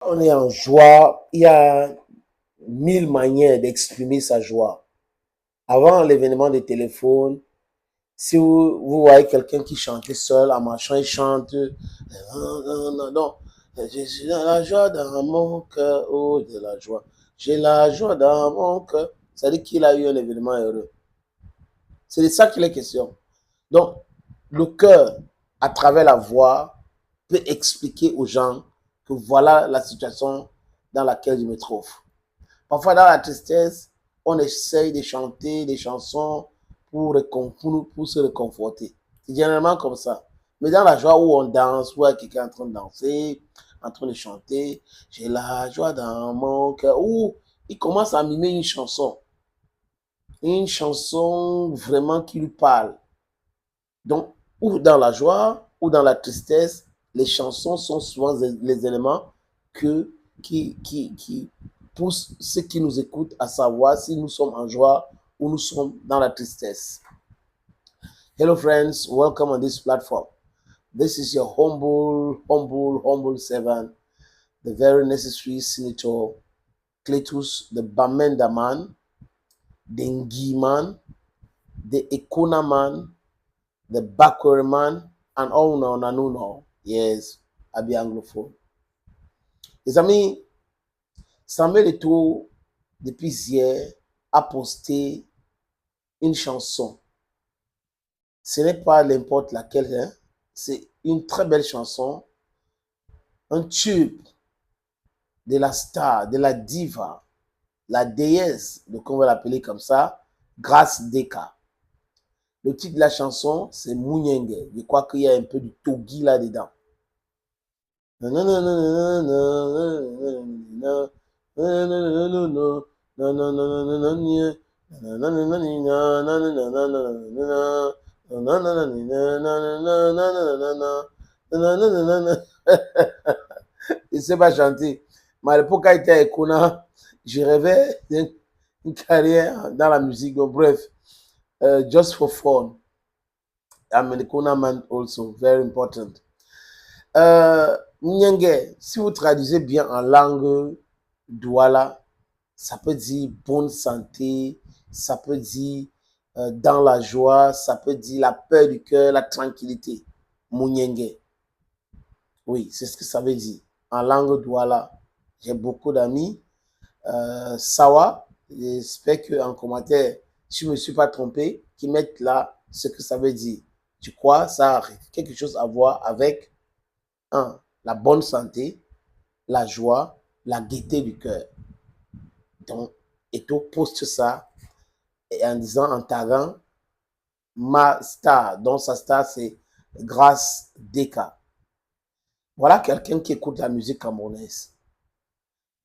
on est en joie, il y a mille manières d'exprimer sa joie. Avant l'événement des téléphones, si vous voyez quelqu'un qui chantait seul en marchant, il chante non, non, non, non. Je suis dans la joie dans mon cœur, oh de la joie. J'ai la joie dans mon cœur. Ça dit qu'il a eu un événement heureux. C'est de ça qu'il est question. Donc, le cœur, à travers la voix, peut expliquer aux gens que voilà la situation dans laquelle je me trouve. Parfois, dans la tristesse, on essaye de chanter des chansons pour se réconforter. C'est généralement comme ça. Mais dans la joie où on danse, où il y a quelqu'un en train de danser, en train de chanter, j'ai la joie dans mon cœur, où il commence à mimer une chanson vraiment qui lui parle. Donc, ou dans la joie, ou dans la tristesse, les chansons sont souvent les éléments qui poussent ceux qui nous écoutent à savoir si nous sommes en joie ou nous sommes dans la tristesse. Hello friends, welcome on this platform. This is your humble servant, the very necessary Senator Cletus, the Bamenda man, the Ngi man, the Ekuna man, the backward man, and all no. Yes, I be anglophone. Les amis, Samuel Eto'o, depuis hier, a posté une chanson. Ce n'est pas n'importe laquelle, hein? C'est une très belle chanson, un tube de la star, de la diva, la déesse, donc on va l'appeler comme ça, Grace Deka. Le titre de la chanson, c'est Munyenge. Je crois qu'il y a un peu du Togi là-dedans. Je ne sais pas chanter. Mais à l'époque, quand j'étais à Ekona, je rêvais d'une carrière dans la musique. Donc, bref, just for fun. I'm an Ekona man also, very important. Nyenge, si vous traduisez bien en langue douala, ça peut dire bonne santé, ça peut dire dans la joie, ça peut dire la paix du cœur, la tranquillité. Munyenge. Oui, c'est ce que ça veut dire. En langue douala, j'ai beaucoup d'amis. Sawa, j'espère qu'en commentaire, si je ne me suis pas trompé, qu'ils mettent là ce que ça veut dire. Tu crois, ça a quelque chose à voir avec la bonne santé, la joie, la gaieté du cœur. Donc, Eto'o poste ça en disant, en taguant ma star, dont sa star c'est Grace Deka. Voilà quelqu'un qui écoute la musique camerounaise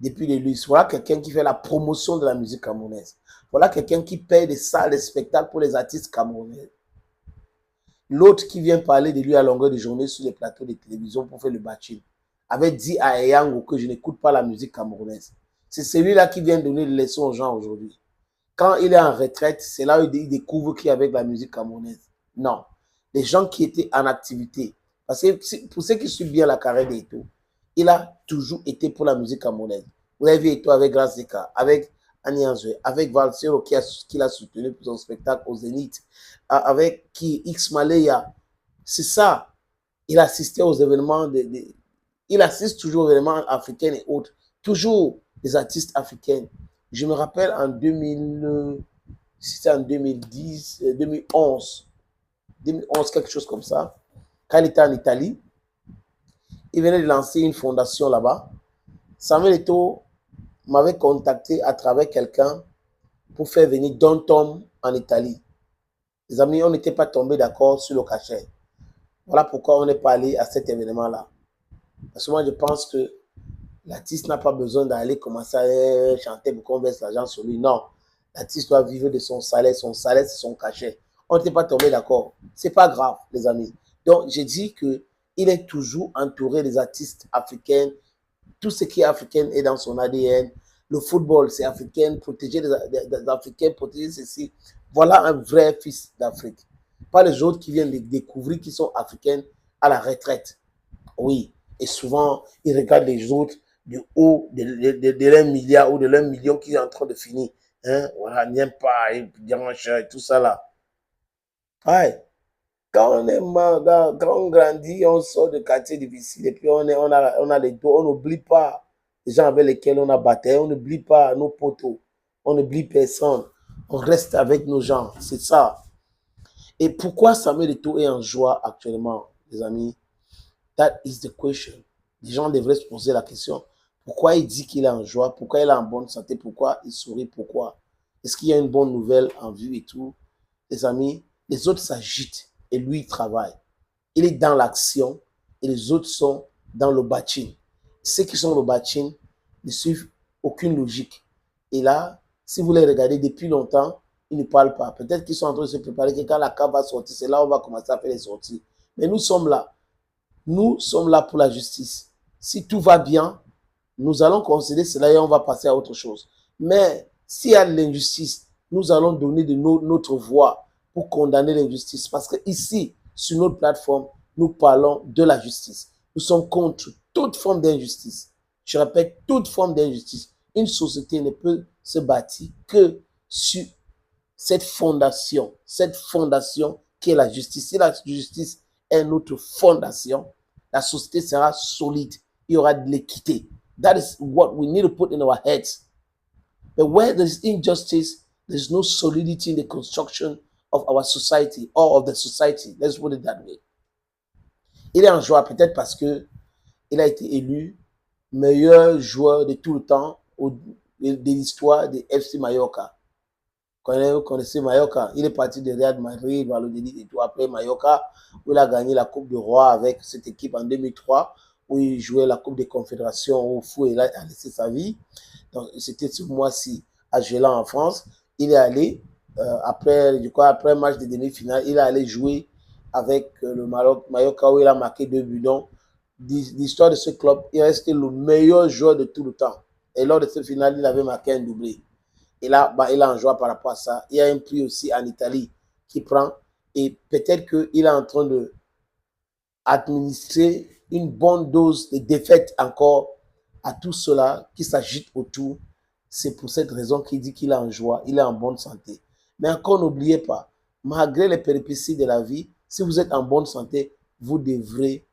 depuis les luttes. Voilà quelqu'un qui fait la promotion de la musique camerounaise. Voilà quelqu'un qui paye des salles de spectacle pour les artistes camerounais. L'autre qui vient parler de lui à longueur de journée sur les plateaux de télévision pour faire le bachine avait dit à Eyango que je n'écoute pas la musique camerounaise. C'est celui-là qui vient donner des leçons aux gens aujourd'hui. Quand il est en retraite, c'est là où il découvre qu'il y avait de la musique camerounaise. Non. Les gens qui étaient en activité. Parce que pour ceux qui suivent bien la carrière d'Eto'o, il a toujours été pour la musique camerounaise. Vous avez vu Eto'o avec Grace Deka, avec Annie Anzoué, avec Valsero qui l'a soutenu pour son spectacle au Zénith, avec X Malaya. C'est ça. Il assistait aux événements, il assiste toujours aux événements africains et autres. Toujours des artistes africains. Je me rappelle en 2000, c'était en 2010, 2011, quelque chose comme ça. Quand il était en Italie, il venait de lancer une fondation là-bas. Samuel Eto'o m'avait contacté à travers quelqu'un pour faire venir Don Tom en Italie. Les amis, on n'était pas tombé d'accord sur le cachet. Voilà pourquoi on n'est pas allé à cet événement-là. Parce que moi, je pense que l'artiste n'a pas besoin d'aller commencer à chanter pour qu'on verse l'argent sur lui. Non, l'artiste doit vivre de son salaire. Son salaire, c'est son cachet. On n'était pas tombé d'accord. C'est pas grave, les amis. Donc, j'ai dit qu'il est toujours entouré des artistes africains. Tout ce qui est africain est dans son ADN. Le football, c'est africain. Protéger les Africains, protéger ceci. Voilà un vrai fils d'Afrique. Pas les autres qui viennent de découvrir qui sont africains à la retraite. Oui. Et souvent, ils regardent les autres du haut de l'un milliard ou de l'un million qui est en train de finir. Hein? Voilà, n'aime pas, et tout ça là. Pareil. Quand quand on grandit, on sort de quartiers difficiles et puis on a les dos, on n'oublie pas les gens avec lesquels on a bataillé, on n'oublie pas nos poteaux, on n'oublie personne, on reste avec nos gens, c'est ça. Et pourquoi Samuel Eto'o est en joie actuellement, les amis? That is the question. Les gens devraient se poser la question. Pourquoi il dit qu'il est en joie? Pourquoi il est en bonne santé? Pourquoi il sourit? Pourquoi? Est-ce qu'il y a une bonne nouvelle en vue et tout? Les amis, les autres s'agitent et lui, il travaille. Il est dans l'action et les autres sont dans le batching. Ceux qui sont au batching ne suivent aucune logique. Et là, si vous les regardez depuis longtemps, ils ne parlent pas. Peut-être qu'ils sont en train de se préparer que quand la cave va sortir, c'est là où on va commencer à faire les sorties. Mais nous sommes là. Nous sommes là pour la justice. Si tout va bien, nous allons considérer cela et on va passer à autre chose. Mais s'il y a de l'injustice, nous allons donner de notre voix pour condamner l'injustice. Parce que ici, sur notre plateforme, nous parlons de la justice. Nous sommes contre toute forme d'injustice. Je répète, toute forme d'injustice. Une société ne peut se bâtir que sur cette fondation qui est la justice. Si la justice est notre fondation, la société sera solide. Il y aura de l'équité. That is what we need to put in our heads. But where there is injustice, there is no solidity in the construction of our society or of the society. Let's put it that way. Il est en joie peut-être parce que il a été élu meilleur joueur de tout le temps de l'histoire de FC Mallorca. Vous connaissez Mallorca, il est parti de Real Madrid, Valladolid et tout. Après Mallorca, où il a gagné la Coupe du Roi avec cette équipe en 2003, où il jouait la Coupe des Confédérations au fou et là, il a laissé sa vie. Donc, c'était ce mois-ci à Gélan en France. Il est allé, après un match de demi-finale, il est allé jouer avec le Mallorca où il a marqué 2 buts. Donc, l'histoire de ce club, il est resté le meilleur joueur de tout le temps. Et lors de ce finale, il avait marqué un doublé. Et là, il est en joie par rapport à ça. Il y a un prix aussi en Italie qui prend. Et peut-être qu'il est en train de administrer une bonne dose de défaite encore à tout cela qui s'agite autour. C'est pour cette raison qu'il dit qu'il est en joie, il est en bonne santé. Mais encore, n'oubliez pas, malgré les péripéties de la vie, si vous êtes en bonne santé, vous devrez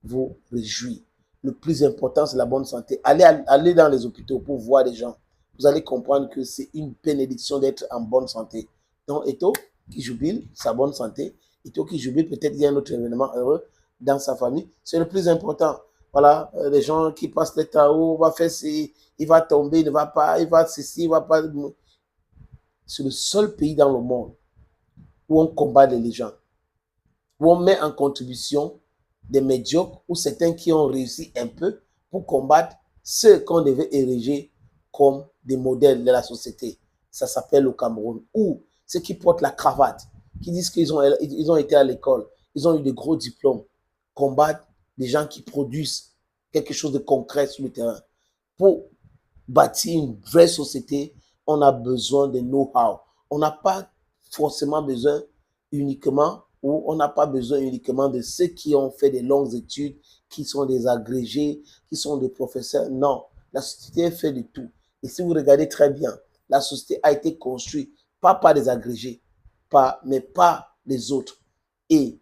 vous réjouir. Le plus important, c'est la bonne santé. Allez dans les hôpitaux pour voir les gens. Vous allez comprendre que c'est une bénédiction d'être en bonne santé. Donc, Eto'o qui jubile sa bonne santé, Eto'o qui jubile peut-être il y a un autre événement heureux dans sa famille, c'est le plus important. Voilà, les gens qui passent le temps, où va faire ci, il va tomber, il ne va pas, il va ceci, il va pas. C'est le seul pays dans le monde où on combat les gens, où on met en contribution des médiocres ou certains qui ont réussi un peu pour combattre ceux qu'on devait ériger comme des modèles de la société. Ça s'appelle le Cameroun. Ou ceux qui portent la cravate, qui disent qu'ils ont été à l'école, ils ont eu de gros diplômes, combattre des gens qui produisent quelque chose de concret sur le terrain. Pour bâtir une vraie société, on a besoin de know-how. On n'a pas forcément besoin uniquement, ou on n'a pas besoin uniquement de ceux qui ont fait des longues études, qui sont des agrégés, qui sont des professeurs. Non, la société est faite de tout. Et si vous regardez très bien, la société a été construite pas par des agrégés, mais par les autres. Et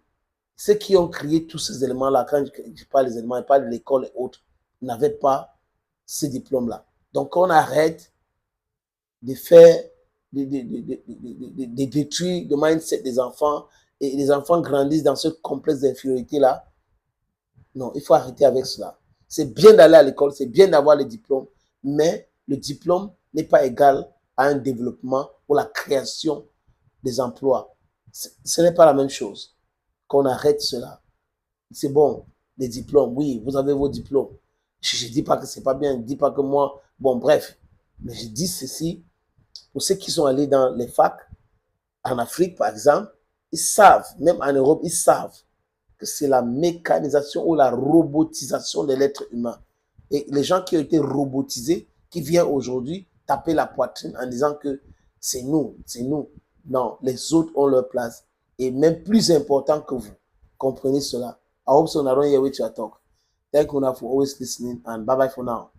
ceux qui ont créé tous ces éléments-là, quand je parle des éléments, je parle de l'école et autres, n'avaient pas ces diplômes-là. Donc, on arrête de faire, de détruire le mindset des enfants et les enfants grandissent dans ce complexe d'infériorité-là. Non, il faut arrêter avec cela. C'est bien d'aller à l'école, c'est bien d'avoir le diplôme, mais le diplôme n'est pas égal à un développement ou la création des emplois. Ce n'est pas la même chose. Qu'on arrête cela. C'est bon, les diplômes, oui, vous avez vos diplômes. Je ne dis pas que c'est pas bien, je ne dis pas que moi, bon, bref. Mais je dis ceci, pour ceux qui sont allés dans les facs, en Afrique par exemple, ils savent, même en Europe, ils savent que c'est la mécanisation ou la robotisation de l'être humain. Et les gens qui ont été robotisés, qui viennent aujourd'hui taper la poitrine en disant que c'est nous, c'est nous. Non, les autres ont leur place. Et même plus important que vous. Comprenez cela. I hope so I don't hear what you talk. Thank you now for always listening and bye bye for now.